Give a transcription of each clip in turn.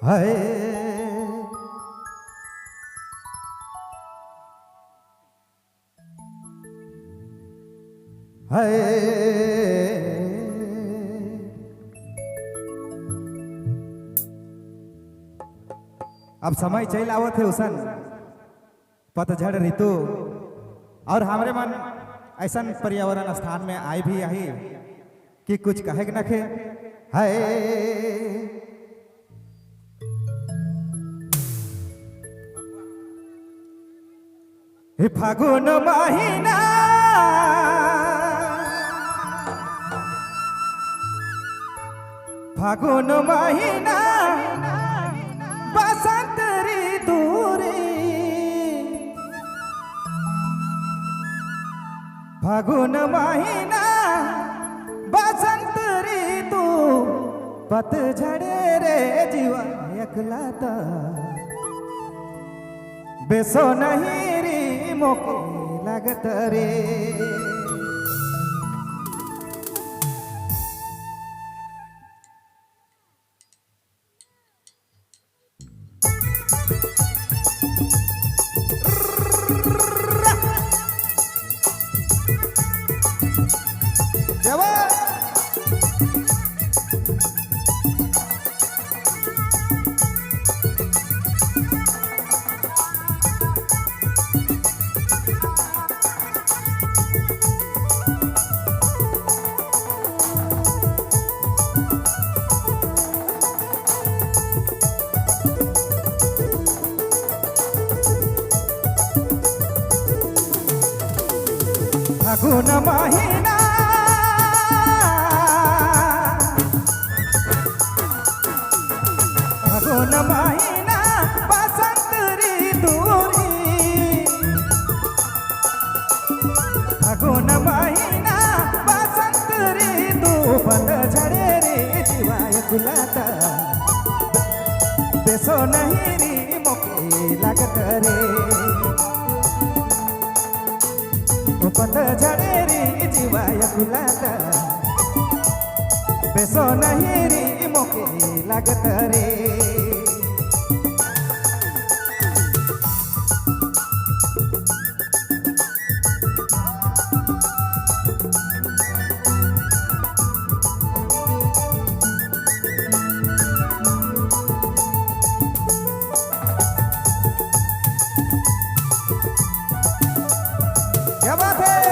हाय हाय अब समय चल आवत है उसन पतझड़ ऋतु और हमारे मन ऐसा पर्यावरण स्थान में आए भी आई कि कुछ कहे न खे है फागुन महीना फागुन महीना बसंत ऋतु फागुन महीना बसंत ऋतु पतझड़े रे जीवा एकलाता बेसो नहीं री मोके लागत रे फागुन महीना फागुन महीना बसंत ऋतु फागुन महीना बसंत ऋतु पतझड़े रे जीवा एकलाता बेसो नहीं री मोके लागत रे पतझड़े रे जीवा एकलाता बेसो नहीं री मोके लागत रे क्या बात है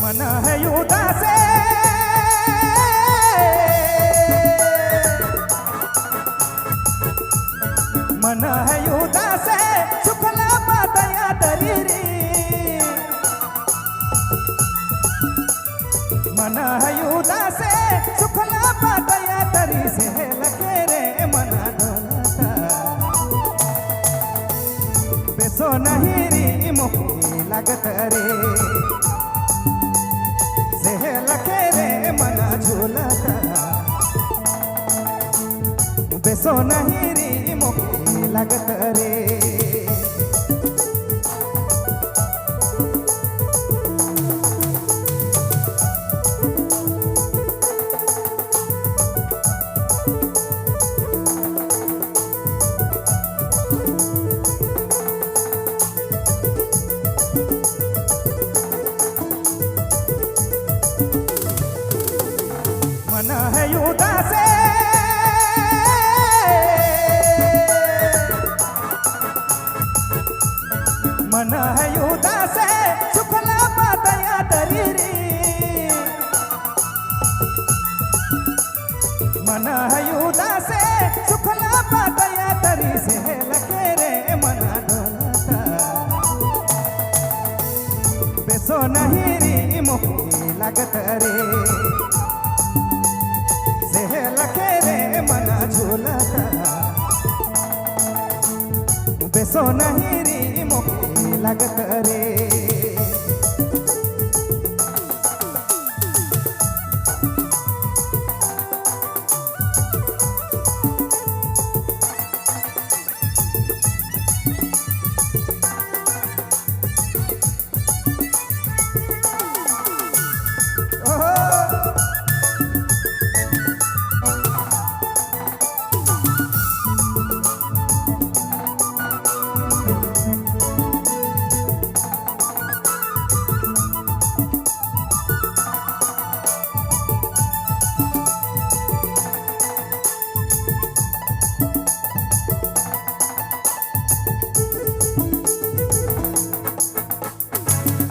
मन है उदास मन है उदास सुखला पातया तरी रे मन है उदास सुखला पातया तरी से लगे रे मन डोलता बेसो नहीं री मोके लागत रे लखे रे मना झूलता बेसो नहीं री मोके लागत रे मन है उदास मन है उदास सुखला पातया तरी रे मन है उदास सुखला पातया तरी से लगे रे मन डोलता बेसो नहीं री मोके लागत रे लखे रे मना झूलता बेसो नहीं री मोके लागत रे।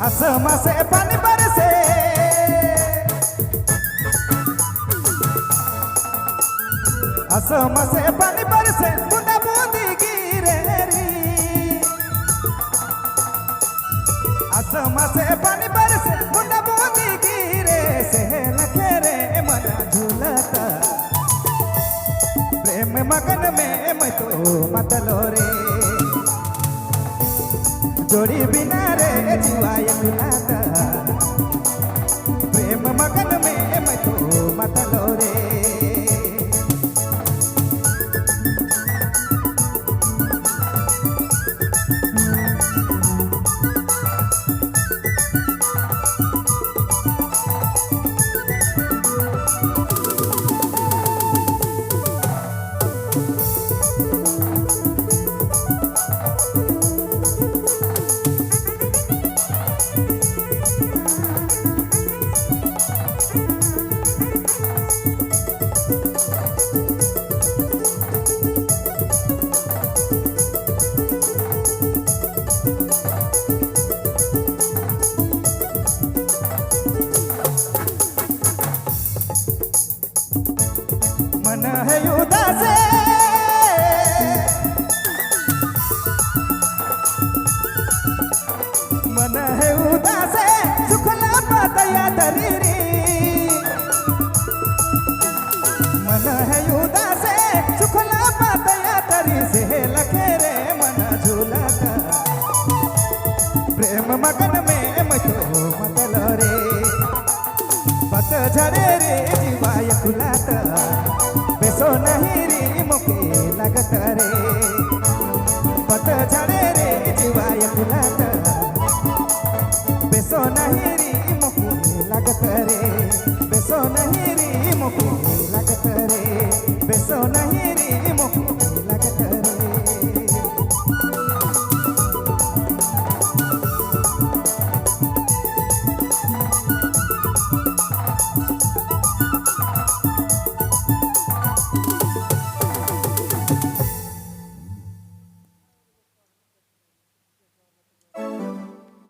आसमां से पानी बरसे, आसमां से पानी बरसे, बूंदा बूंदी गिरे री। आसमां से पानी बरसे, बूंदा बूंदी गिरे से लखे रे मना झूलता। प्रेम मगन में मैं तो मतलो रे, जोड़ी बिना रे जीवाय खुलाता। प्रेम मगन में मैं तो मतलो रे। मन है उदास, मन है उदास, सुखला पातया तरी रे। मन है उदास, सुखला पातया तरी से